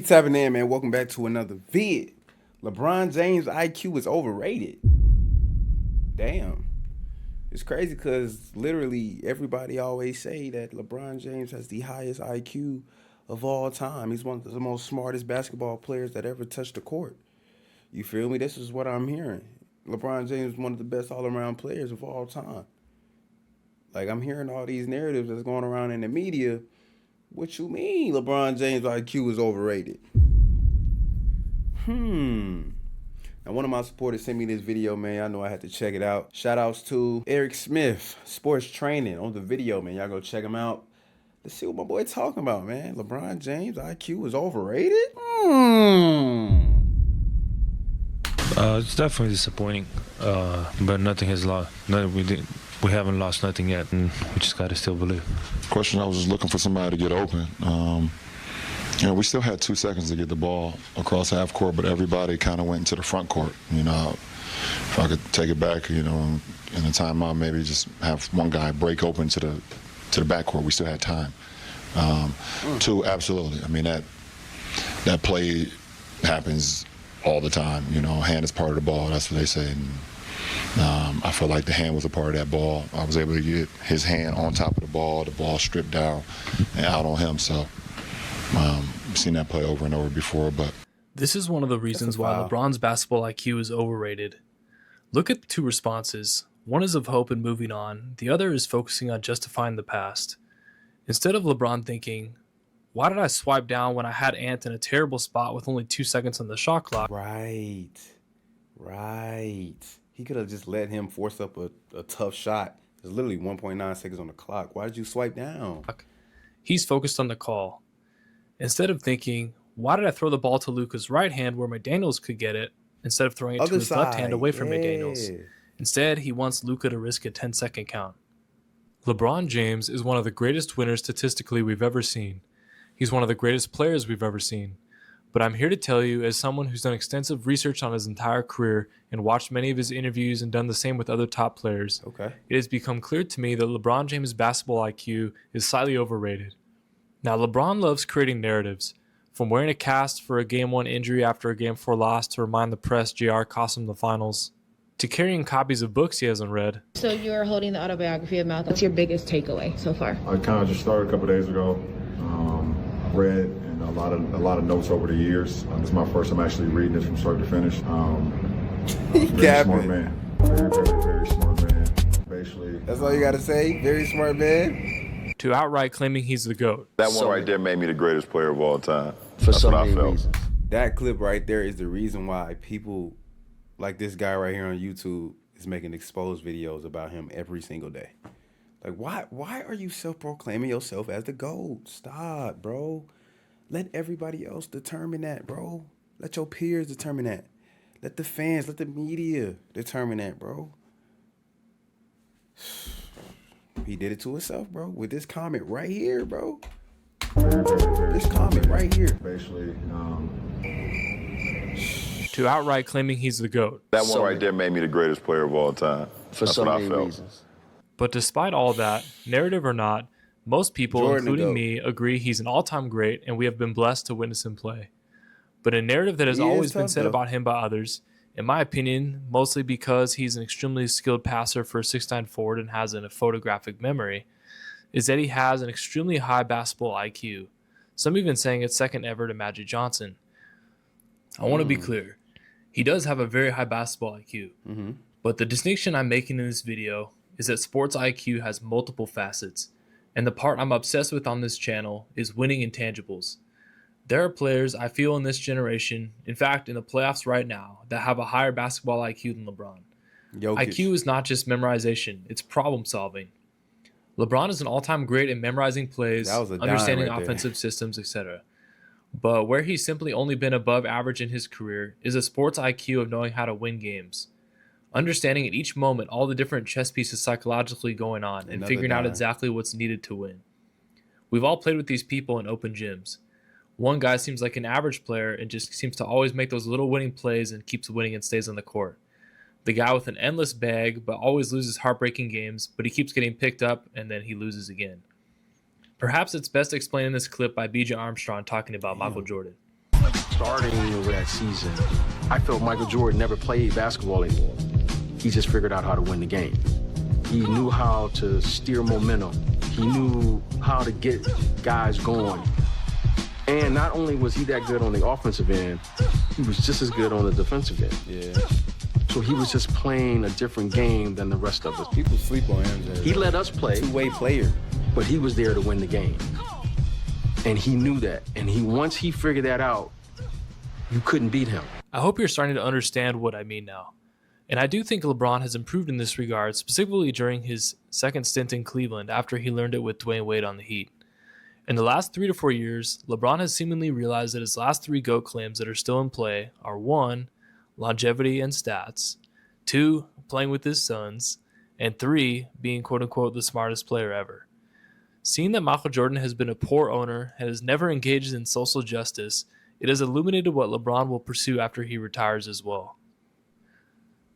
tapping in, man? Welcome back to another vid. LeBron James IQ is overrated. Damn. It's crazy because literally everybody always say that LeBron James has the highest IQ of all time. He's one of the most smartest basketball players that ever touched the court. You feel me? This is what I'm hearing. LeBron James is one of the best all-around players of all time. Like, I'm hearing all these narratives that's going around in the media. What you mean LeBron James IQ is overrated? Now, one of my supporters sent me this video, man. I know I had to check it out. Shout outs to Eric Smith, Sports Training, on the video, man. Y'all go check him out. Let's see what my boy talking about, man. LeBron James IQ is overrated? It's definitely disappointing, but nothing has lost. We haven't lost nothing yet, and we just got to still believe. Question, I was just looking for somebody to get open. We still had 2 seconds to get the ball across half court, but everybody kind of went into the front court. If I could take it back, in a timeout, maybe just have one guy break open to the back court. We still had time. Two, absolutely. I mean, that play happens all the time. Hand is part of the ball. That's what they say. And, I feel like the hand was a part of that ball. I was able to get his hand on top of the ball stripped down and out on him. So I've seen that play over and over before. But this is one of the reasons why LeBron's basketball IQ is overrated. Look at the two responses. One is of hope and moving on. The other is focusing on justifying the past. Instead of LeBron thinking, why did I swipe down when I had Ant in a terrible spot with only 2 seconds on the shot clock? Right. He could have just let him force up a tough shot. There's literally 1.9 seconds on the clock. Why did you swipe down? He's focused on the call. Instead of thinking, why did I throw the ball to Luka's right hand where McDaniels could get it, instead of throwing it to his left hand away from McDaniels? Instead, he wants Luka to risk a 10-second count. LeBron James is one of the greatest winners statistically we've ever seen. He's one of the greatest players we've ever seen. But I'm here to tell you, as someone who's done extensive research on his entire career and watched many of his interviews and done the same with other top players, it has become clear to me that LeBron James' basketball IQ is slightly overrated. Now, LeBron loves creating narratives, from wearing a cast for a Game 1 injury after a Game 4 loss to remind the press JR cost him the finals, to carrying copies of books he hasn't read. So you're holding the autobiography of Mouth. What's your biggest takeaway so far? I kind of just started a couple days ago. Read and a lot of notes over the years. This is my first time actually reading this from start to finish. Very smart man. Very smart man. Basically, that's all you got to say? Very smart man? To outright claiming he's the GOAT. That one right there made me the greatest player of all time. For so many reasons. That clip right there is the reason why people like this guy right here on YouTube is making exposed videos about him every single day. Like, why are you self-proclaiming yourself as the GOAT? Stop, bro. Let everybody else determine that, bro. Let your peers determine that. Let the fans, let the media determine that, bro. He did it to himself, bro, with this comment right here, bro. This comment right here. Basically, to outright claiming he's the GOAT. That one right there made me the greatest player of all time. For so many reasons. But despite all that, narrative or not, most people, including me, agree he's an all-time great, and we have been blessed to witness him play. But a narrative that has always been said about him by others, in my opinion, mostly because he's an extremely skilled passer for a 6'9" forward and has a photographic memory, is that he has an extremely high basketball IQ. Some even saying it's second ever to Magic Johnson. I want to be clear. He does have a very high basketball IQ. But the distinction I'm making in this video is that sports IQ has multiple facets, and the part I'm obsessed with on this channel is winning intangibles. There are players I feel in this generation, in fact in the playoffs right now, that have a higher basketball IQ than LeBron. IQ is not just memorization, it's problem solving. LeBron is an all-time great in memorizing plays, understanding offensive systems, etc. But where he's simply only been above average in his career is a sports IQ of knowing how to win games. Understanding at each moment all the different chess pieces psychologically going on and figuring out exactly what's needed to win. We've all played with these people in open gyms. One guy seems like an average player and just seems to always make those little winning plays and keeps winning and stays on the court. The guy with an endless bag but always loses heartbreaking games, but he keeps getting picked up and then he loses again. Perhaps it's best explained in this clip by B.J. Armstrong talking about Michael Jordan. starting of that season, I felt Michael Jordan never played basketball anymore. He just figured out how to win the game. He knew how to steer momentum. He knew how to get guys going. And not only was he that good on the offensive end, he was just as good on the defensive end. Yeah. So he was just playing a different game than the rest of us. People sleep on him. He let us play. Two-way player. But he was there to win the game. And he knew that. And once he figured that out, you couldn't beat him. I hope you're starting to understand what I mean now. And I do think LeBron has improved in this regard, specifically during his second stint in Cleveland after he learned it with Dwayne Wade on the Heat. In the last 3 to 4 years, LeBron has seemingly realized that his last 3 GOAT claims that are still in play are 1, longevity and stats, 2, playing with his sons, and 3, being quote-unquote the smartest player ever. Seeing that Michael Jordan has been a poor owner and has never engaged in social justice, it has illuminated what LeBron will pursue after he retires as well.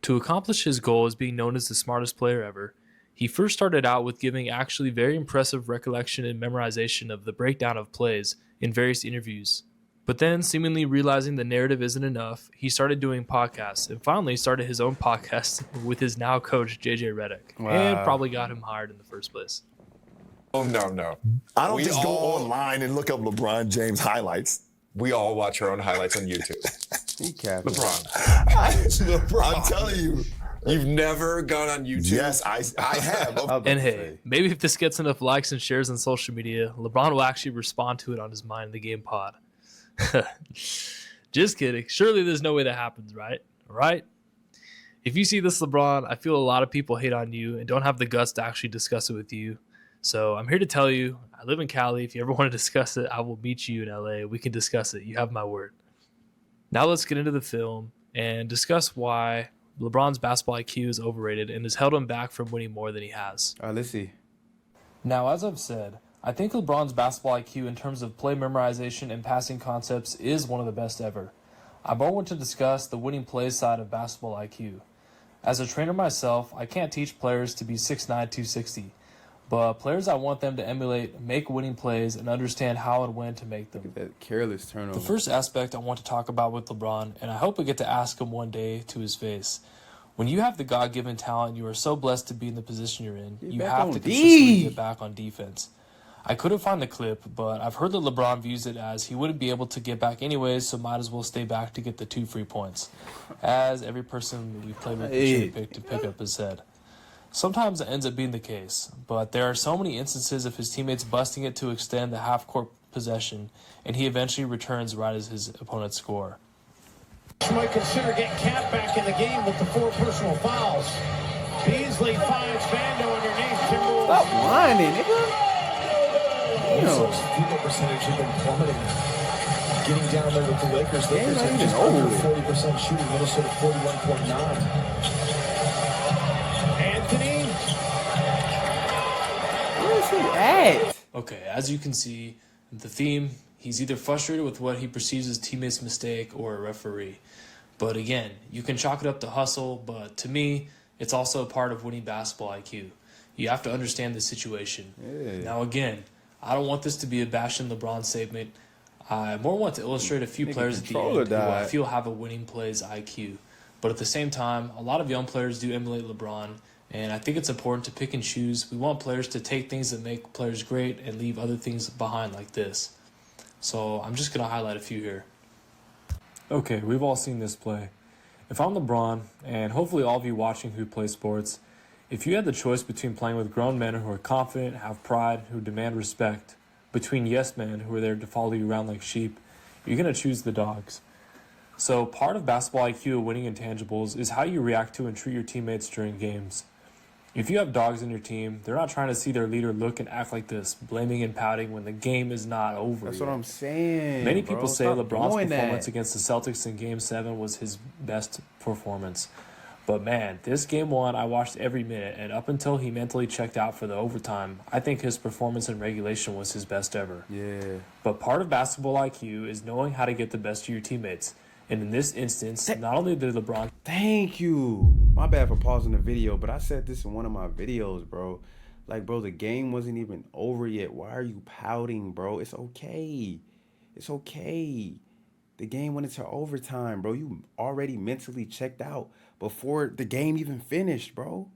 To accomplish his goal as being known as the smartest player ever, he first started out with giving actually very impressive recollection and memorization of the breakdown of plays in various interviews. But then, seemingly realizing the narrative isn't enough, he started doing podcasts and finally started his own podcast with his now coach, JJ Redick, and probably got him hired in the first place. Oh, no. I don't just go online and look up LeBron James highlights. We all watch our own highlights on YouTube. He capping. LeBron. I'm telling you. You've never gone on YouTube? Yes, I have. And hey, maybe if this gets enough likes and shares on social media, LeBron will actually respond to it on his Mind in the Game pod. Just kidding. Surely there's no way that happens, right? Right? If you see this, LeBron, I feel a lot of people hate on you and don't have the guts to actually discuss it with you. So I'm here to tell you, I live in Cali. If you ever want to discuss it, I will meet you in LA. We can discuss it. You have my word. Now let's get into the film and discuss why LeBron's basketball IQ is overrated and has held him back from winning more than he has. All right, let's see. Now, as I've said, I think LeBron's basketball IQ in terms of play memorization and passing concepts is one of the best ever. I more want to discuss the winning play side of basketball IQ. As a trainer myself, I can't teach players to be 6'9", 260. But players, I want them to emulate, make winning plays, and understand how and when to make them. That careless turnover. The first aspect I want to talk about with LeBron, and I hope I get to ask him one day to his face. When you have the God-given talent, you are so blessed to be in the position you're in. You have to consistently get back on defense. I couldn't find the clip, but I've heard that LeBron views it as he wouldn't be able to get back anyways, so might as well stay back to get the 2 free points. As every person we played with should pick to pick up has said. Sometimes it ends up being the case, but there are so many instances of his teammates busting it to extend the half-court possession, and he eventually returns right as his opponents score. You might consider getting Cat back in the game with the 4 personal fouls. Beasley finds Vando underneath. Timberwolves. Stop whining, nigga. Minnesota's field percentage has been plummeting. Getting down there with the Lakers, Lakers have just under 40% shooting. Minnesota 41.9. Anthony. Where's he at? Okay, as you can see, the theme, he's either frustrated with what he perceives as teammates' mistake or a referee. But again, you can chalk it up to hustle, but to me, it's also a part of winning basketball IQ. You have to understand the situation. Yeah. Now again, I don't want this to be a bashing LeBron statement. I more want to illustrate a few players at the end who I feel have a winning plays IQ. But at the same time, a lot of young players do emulate LeBron, and I think it's important to pick and choose. We want players to take things that make players great and leave other things behind like this. So I'm just going to highlight a few here. Okay, we've all seen this play. If I'm LeBron, and hopefully all of you watching who play sports, if you had the choice between playing with grown men who are confident, have pride, who demand respect, between yes men who are there to follow you around like sheep, you're going to choose the dogs. So part of basketball IQ of winning intangibles is how you react to and treat your teammates during games. If you have dogs in your team, they're not trying to see their leader look and act like this, blaming and pouting when the game is not over. That's what I'm saying. Many people say LeBron's performance against the Celtics in Game 7 was his best performance. But man, this Game 1, I watched every minute, and up until he mentally checked out for the overtime, I think his performance in regulation was his best ever. Yeah. But part of basketball IQ is knowing how to get the best of your teammates. And in this instance, not only did LeBron... Thank you. My bad for pausing the video, but I said this in one of my videos, bro. Like, bro, the game wasn't even over yet. Why are you pouting, bro? It's okay. It's okay. The game went into overtime, bro. You already mentally checked out before the game even finished, bro.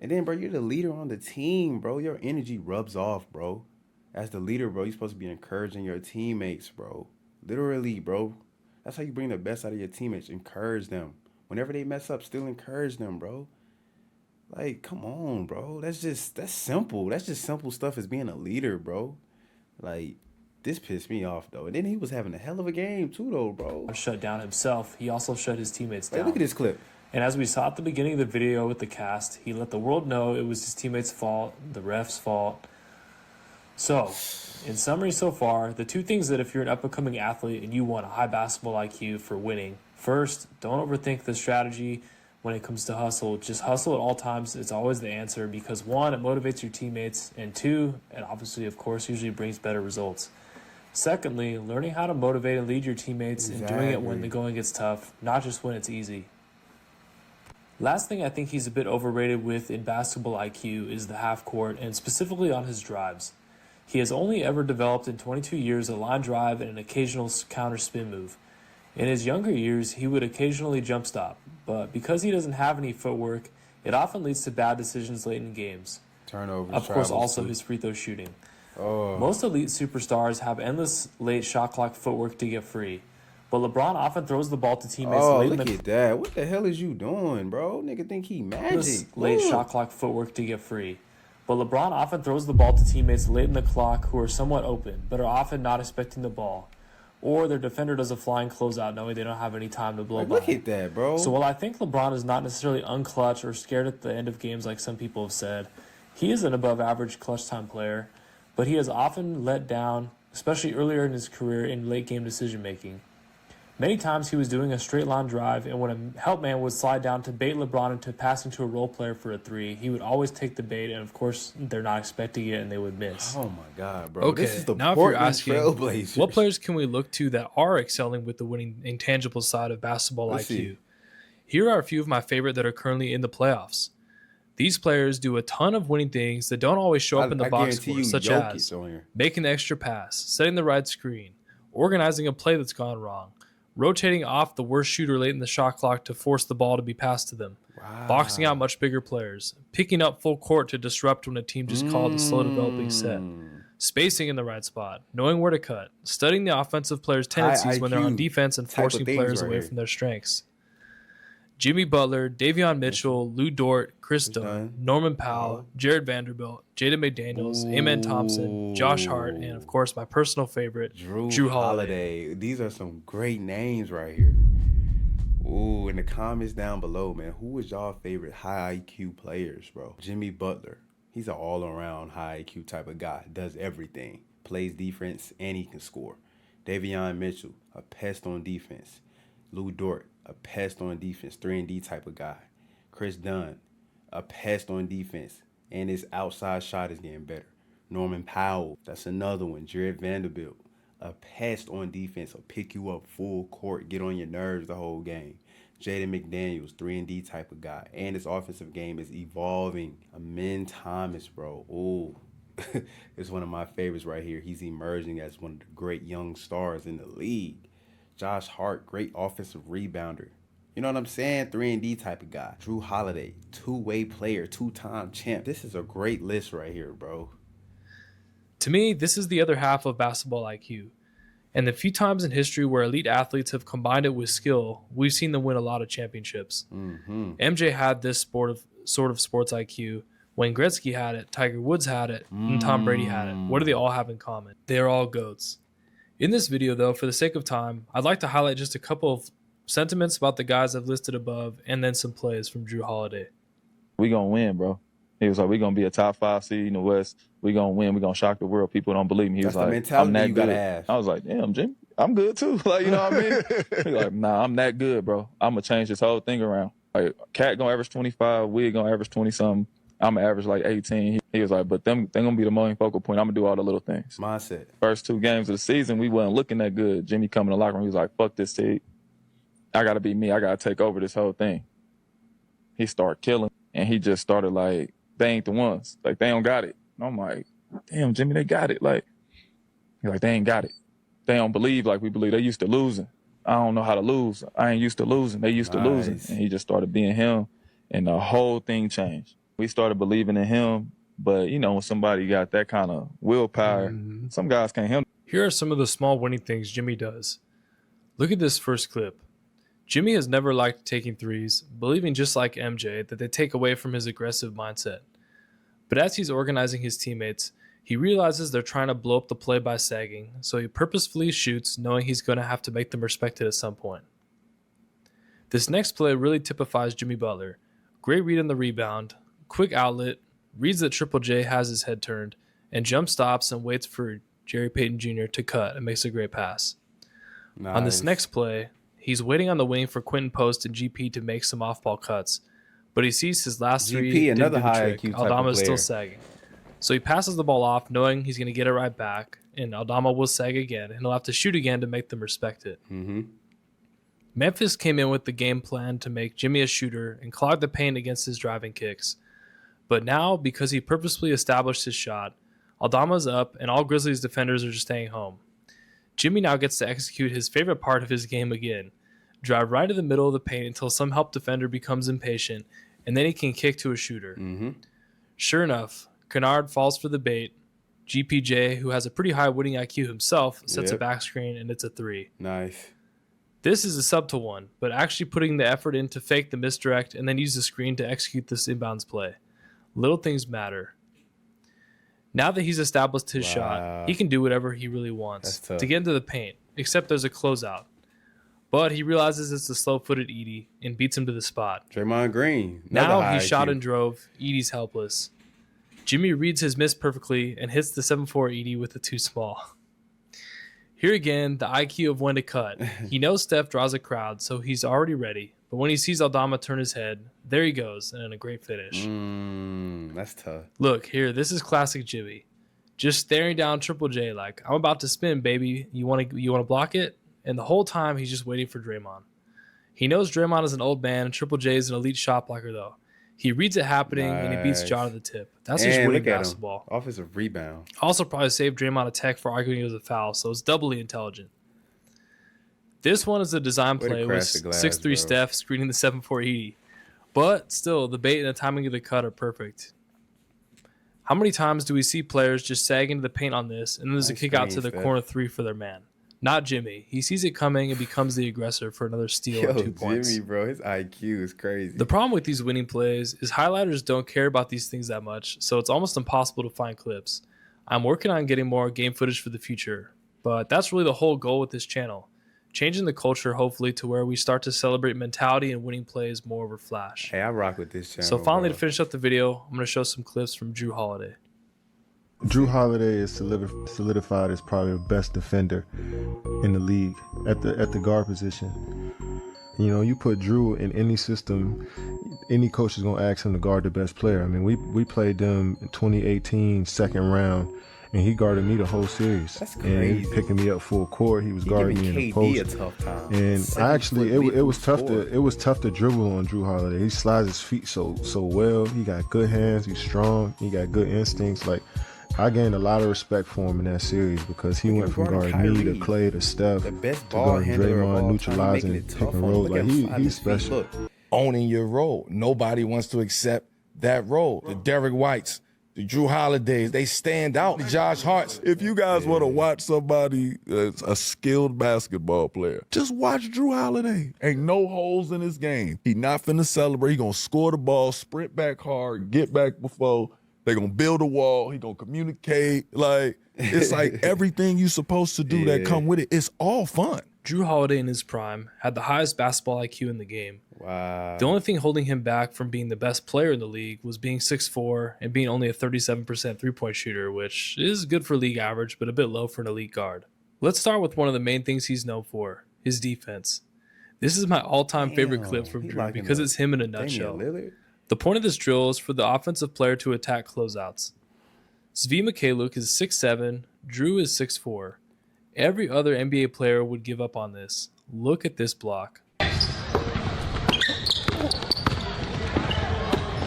And then, bro, you're the leader on the team, bro. Your energy rubs off, bro. As the leader, bro, you're supposed to be encouraging your teammates, bro. Literally, bro. That's how you bring the best out of your teammates. Encourage them. Whenever they mess up, still encourage them, bro. Like, come on, bro. That's simple. That's just simple stuff as being a leader, bro. Like, this pissed me off, though. And then he was having a hell of a game, too, though, bro. Shut down himself. He also shut his teammates down. Hey, look at this clip. And as we saw at the beginning of the video with the cast, he let the world know it was his teammates' fault, the ref's fault. So, in summary so far, the two things that if you're an up-and-coming athlete and you want a high basketball IQ for winning, first, don't overthink the strategy when it comes to hustle. Just hustle at all times. It's always the answer because, one, it motivates your teammates, and two, and obviously, of course, usually brings better results. Secondly, learning how to motivate and lead your teammates and doing it when the going gets tough, not just when it's easy. Last thing I think he's a bit overrated with in basketball IQ is the half court and specifically on his drives. He has only ever developed in 22 years a line drive and an occasional counter spin move. In his younger years, he would occasionally jump stop, but because he doesn't have any footwork, it often leads to bad decisions late in games. Turnovers. Of course, also his free throw shooting. Most elite superstars have endless late shot clock footwork to get free. But LeBron often throws the ball to teammates late in the... look at that. What the hell is you doing, bro? Nigga think he magic. Late shot clock footwork to get free. But LeBron often throws the ball to teammates late in the clock who are somewhat open, but are often not expecting the ball. Or their defender does a flying closeout knowing they don't have any time to blow by. Look at that, bro. So while I think LeBron is not necessarily unclutch or scared at the end of games like some people have said, he is an above-average clutch time player, but he has often let down, especially earlier in his career in late-game decision-making. Many times he was doing a straight line drive, and when a help man would slide down to bait LeBron into passing to a role player for a three, he would always take the bait, and of course, they're not expecting it, and they would miss. Oh my God, bro. Okay, this is the now if you're Portland asking, Trailblazers. what players can we look to that are excelling with the winning intangible side of basketball Let's IQ? see. Here are a few of my favorite that are currently in the playoffs. These players do a ton of winning things that don't always show up in the box score, such as making the extra pass, setting the right screen, organizing a play that's gone wrong, rotating off the worst shooter late in the shot clock to force the ball to be passed to them, boxing out much bigger players, picking up full court to disrupt when a team just called a slow developing set, spacing in the right spot, knowing where to cut, studying the offensive players' tendencies when they're on defense and forcing players away from their strengths. Jimmy Butler, Davion Mitchell, Lou Dort, Chris Dunn, Norman Powell, Jared Vanderbilt, Jaden McDaniels, Amen Thompson, Josh Hart, and of course my personal favorite, Drew Holiday. These are some great names right here. Ooh, in the comments down below, man, who is y'all favorite high IQ players, bro? Jimmy Butler. He's an all-around high IQ type of guy. Does everything. Plays defense, and he can score. Davion Mitchell, a pest on defense. Lou Dort, a pest on defense, 3-and-D type of guy. Chris Dunn, a pest on defense, and his outside shot is getting better. Norman Powell, that's another one. Jared Vanderbilt, a pest on defense, will pick you up full court, get on your nerves the whole game. Jaden McDaniels, 3-and-D type of guy, and his offensive game is evolving. Amen Thomas, bro. Ooh, it's one of my favorites right here. He's emerging as one of the great young stars in the league. Josh Hart, great offensive rebounder. You know what I'm saying? 3-and-D type of guy. Drew Holiday, two-way player, two-time champ. This is a great list right here, bro. To me, this is the other half of basketball IQ. And the few times in history where elite athletes have combined it with skill, we've seen them win a lot of championships. MJ had this sort of sports IQ. Wayne Gretzky had it, Tiger Woods had it, and Tom Brady had it. What do they all have in common? They're all GOATs. In this video, though, for the sake of time, I'd like to highlight just a couple of sentiments about the guys I've listed above and then some plays from Drew Holiday. We gonna win, bro. He was like, we're going to be a top 5 seed in the West. We're going to win. We're going to shock the world. People don't believe me. He was like, I'm that good. I was like, damn, Jim, I'm good too. Like, you know what I mean? He's like, nah, I'm that good, bro. I'm going to change this whole thing around. Like, Cat going to average 25. Wig going to average 20-something. I'm going to average like 18. He was like, but they're going to be the main focal point. I'm going to do all the little things. Mindset. First 2 games of the season, we wasn't looking that good. Jimmy coming in the locker room, he was like, fuck this team. I got to be me. I got to take over this whole thing. He started killing, and he just started like, they ain't the ones. Like, they don't got it. And I'm like, damn, Jimmy, they got it. Like, he's like, they ain't got it. they don't believe like we believe. They used to losing. I don't know how to lose. I ain't used to losing. They used to losing. And he just started being him, and the whole thing changed. We started believing in him, but, you know, when somebody got that kind of willpower, some guys can't handle. Here are some of the small winning things Jimmy does. Look at this first clip. Jimmy has never liked taking threes, believing just like MJ that they take away from his aggressive mindset. But as he's organizing his teammates, he realizes they're trying to blow up the play by sagging, so he purposefully shoots, knowing he's going to have to make them respect it at some point. This next play really typifies Jimmy Butler. Great read on the rebound, quick outlet, reads that Triple J has his head turned, and jump stops and waits for Jerry Payton Jr. to cut and makes a great pass. Nice. On this next play, he's waiting on the wing for Quentin Post and GP to make some off-ball cuts, but he sees his last three didn't do the trick. Aldama is still sagging. So he passes the ball off, knowing he's going to get it right back, and Aldama will sag again, and he'll have to shoot again to make them respect it. Memphis came in with the game plan to make Jimmy a shooter and clog the paint against his driving kicks. But now, because he purposefully established his shot, Aldama's up, and all Grizzlies defenders are just staying home. Jimmy now gets to execute his favorite part of his game again, drive right to the middle of the paint until some help defender becomes impatient, and then he can kick to a shooter. Sure enough, Kennard falls for the bait. GPJ, who has a pretty high winning IQ himself, sets a back screen, and it's a three. Nice. This is a subtle one, but actually putting the effort in to fake the misdirect and then use the screen to execute this inbounds play. Little things matter. Now that he's established his shot, he can do whatever he really wants to get into the paint, except there's a closeout. But he realizes it's the slow-footed Edie and beats him to the spot. Draymond Green. Now he shot and drove. Edie's helpless. Jimmy reads his miss perfectly and hits the 7'4" Edie with the too small. Here again, the IQ of when to cut. He knows Steph draws a crowd, so he's already ready. But when he sees Aldama turn his head, there he goes, and a great finish. That's tough. Look, here, this is classic Jimmy. Just staring down Triple J like, I'm about to spin, baby. You want to block it? And the whole time, he's just waiting for Draymond. He knows Draymond is an old man, and Triple J is an elite shot blocker, though. He reads it happening, and he beats Ja to the tip. That's just winning basketball. Offensive rebound. Also probably saved Draymond a tech for arguing it was a foul, so it's doubly intelligent. This one is a design play with 6'3" Steph screening the 7'4" Edie. But still, the bait and the timing of the cut are perfect. How many times do we see players just sag into the paint on this, and then there's a kick out to the corner three for their man? Not Jimmy. He sees it coming and becomes the aggressor for another steal or 2 points. Jimmy, bro, his IQ is crazy. The problem with these winning plays is highlighters don't care about these things that much, so it's almost impossible to find clips. I'm working on getting more game footage for the future, but that's really the whole goal with this channel. Changing the culture, hopefully, to where we start to celebrate mentality and winning plays more over flash. Hey, I rock with this channel. So finally, to finish up the video, I'm going to show some clips from Drew Holiday. Drew Holiday is solidified as probably the best defender in the league at the guard position. You know, you put Drew in any system, any coach is going to ask him to guard the best player. I mean, we played them in 2018 second round, and he guarded me the whole series. That's crazy. And he picking me up full court. He was guarding me in the post. A tough time. And I actually, it was tough to dribble on Drew Holiday. He slides his feet so well. He got good hands. He's strong. He got good instincts. Like, I gained a lot of respect for him in that series because he went from guarding me to Clay to Steph to guarding Draymond, neutralizing pick and roll. Like, he's special. Owning your role. Nobody wants to accept that role. The Derek Whites, the Drew Holidays, they stand out. The Josh Harts. If you guys want to watch somebody that's a skilled basketball player, just watch Drew Holiday. Ain't no holes in his game. He not finna celebrate. He gonna score the ball, sprint back hard, get back before. They gonna build a wall. He gonna communicate. Like, it's like everything you supposed to do that come with it. It's all fun. Drew Holiday in his prime had the highest basketball IQ in the game. Wow. The only thing holding him back from being the best player in the league was being 6'4" and being only a 37% three-point shooter, which is good for league average, but a bit low for an elite guard. Let's start with one of the main things he's known for, his defense. This is my all-time favorite clip from Drew because it's him in a nutshell. The point of this drill is for the offensive player to attack closeouts. Svi Mykhailiuk is 6'7", Drew is 6'4". Every other NBA player would give up on this. Look at this block.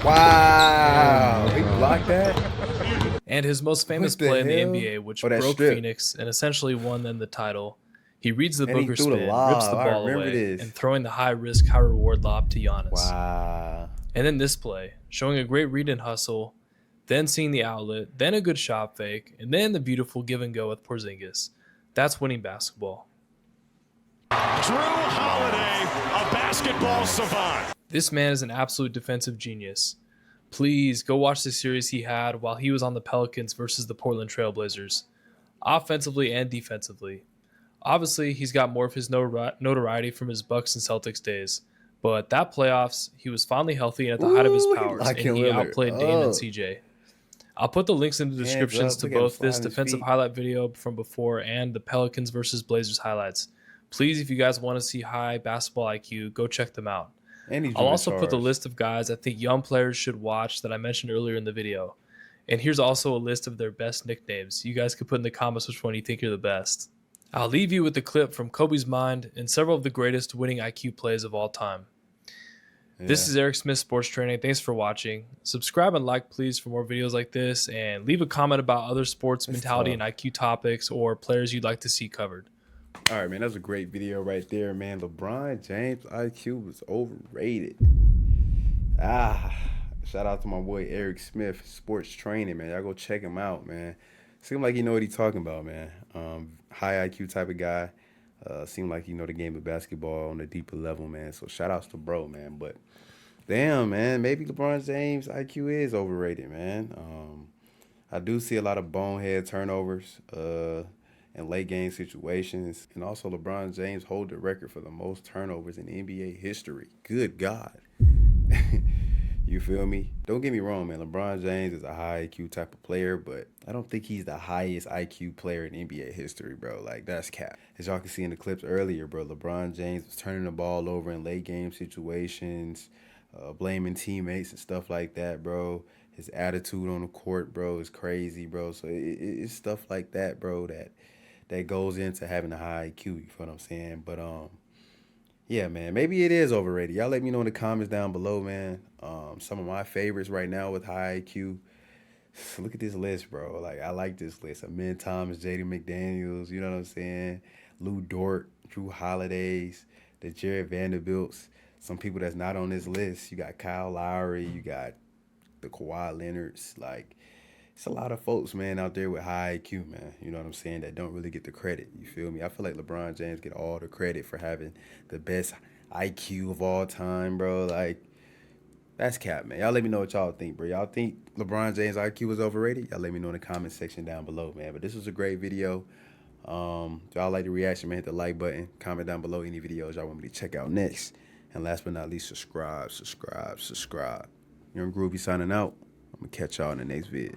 Wow, he blocked that? And his most famous play in the NBA, which broke Phoenix and essentially won them the title. He reads the Booker spin, rips the ball away, and throwing the high-risk, high-reward lob to Giannis. Wow. And then this play, showing a great read and hustle, then seeing the outlet, then a good shot fake, and then the beautiful give and go with Porzingis. That's winning basketball. Drew Holiday, a basketball savant. This man is an absolute defensive genius. Please go watch the series he had while he was on the Pelicans versus the Portland Trailblazers, offensively and defensively. Obviously, he's got more of his notoriety from his Bucks and Celtics days, but that playoffs, he was finally healthy and at the height of his powers, and he outplayed Dame and CJ. I'll put the links in the descriptions to both this defensive highlight video from before and the Pelicans versus Blazers highlights. Please, if you guys want to see high basketball IQ, go check them out. I'll also put the list of guys I think young players should watch that I mentioned earlier in the video. And here's also a list of their best nicknames. You guys can put in the comments which one you think are the best. I'll leave you with a clip from Kobe's mind and several of the greatest winning IQ plays of all time. Yeah. This is Eric Smith Sports Training. Thanks for watching. Subscribe and like, please, for more videos like this. And leave a comment about other sports mentality and IQ topics or players you'd like to see covered. All right, man. That was a great video right there, man. LeBron James IQ was overrated. Shout out to my boy Eric Smith Sports Training, man. Y'all go check him out, man. Seems like you know what he's talking about, man. High IQ type of guy. Seem like you know the game of basketball on a deeper level, man. So shout outs to bro, man. But damn, man, maybe LeBron James IQ is overrated, man. I do see a lot of bonehead turnovers in late game situations. And also LeBron James hold the record for the most turnovers in NBA history. Good God. You feel me? Don't get me wrong, man. LeBron James is a high IQ type of player, but I don't think he's the highest IQ player in NBA history, bro. Like, that's cap. As y'all can see in the clips earlier, bro, LeBron James was turning the ball over in late game situations, blaming teammates and stuff like that, bro. His attitude on the court, bro, is crazy, bro. So it's stuff like that, bro, that goes into having a high IQ. You feel what I'm saying? But yeah, man, maybe it is overrated. Y'all let me know in the comments down below, man. Some of my favorites right now with high IQ. Look at this list, bro. Like, I like this list. Amin Thomas, Jaden McDaniels, you know what I'm saying? Lou Dort, Drew Holidays, the Jared Vanderbilts. Some people that's not on this list. You got Kyle Lowry, you got the Kawhi Leonards. Like, it's a lot of folks, man, out there with high IQ, man. You know what I'm saying? That don't really get the credit. You feel me? I feel like LeBron James get all the credit for having the best IQ of all time, bro. Like, that's cap, man. Y'all let me know what y'all think, bro. Y'all think LeBron James IQ is overrated? Y'all let me know in the comment section down below, man. But this was a great video. If y'all like the reaction, man, hit the like button. Comment down below any videos y'all want me to check out next. And last but not least, subscribe. Young Groovy signing out. I'm going to catch y'all in the next vid.